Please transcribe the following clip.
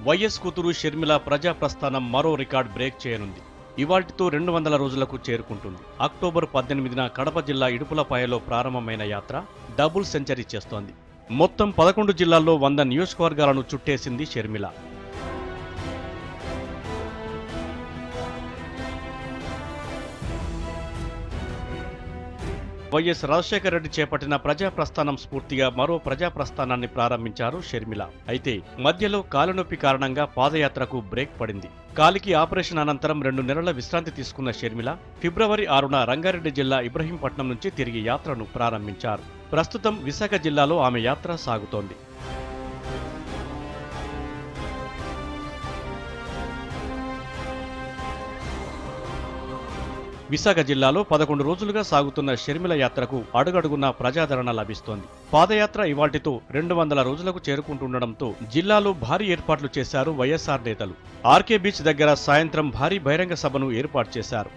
YS కూతురు షర్మిల ప్రజా ప్రస్థానం మరో రికార్డ్ బ్రేక్ చేయనుంది. ఇవాల్టితో 200 రోజులకు చేరుకుంటుంది. అక్టోబర్ 18న కడప జిల్లా ఇడుపులపాయలో ప్రారంభమైన యాత్ర డబుల్ సెంచరీ చేస్తోంది. మొత్తం 11 జిల్లాల్లో 100 నియోజకవర్గాలను చుట్టేసింది షర్మిల. వైఎస్ రాజశేఖర రెడ్డి చేపట్టిన ప్రజా ప్రస్థానం స్ఫూర్తిగా మరో ప్రజా ప్రస్థానాన్ని ప్రారంభించారు షర్మిల. అయితే మధ్యలో కాలునొప్పి కారణంగా పాదయాత్రకు బ్రేక్ పడింది. కాలికి ఆపరేషన్ అనంతరం 2 నెలల విశ్రాంతి తీసుకున్న షర్మిల ఫిబ్రవరి 6న రంగారెడ్డి జిల్లా ఇబ్రహీంపట్నం నుంచి తిరిగి యాత్రను ప్రారంభించారు. ప్రస్తుతం విశాఖ జిల్లాలో ఆమె యాత్ర సాగుతోంది. విశాఖ జిల్లాలో 11 రోజులుగా సాగుతున్న షర్మిల యాత్రకు అడుగడుగునా ప్రజాదరణ లభిస్తోంది. పాదయాత్ర ఇవాల్టితో 200 రోజులకు చేరుకుంటుండటంతో జిల్లాలో భారీ ఏర్పాట్లు చేశారు వైఎస్ఆర్ నేతలు. ఆర్కే బీచ్ దగ్గర సాయంత్రం భారీ బహిరంగ సభను ఏర్పాటు చేశారు.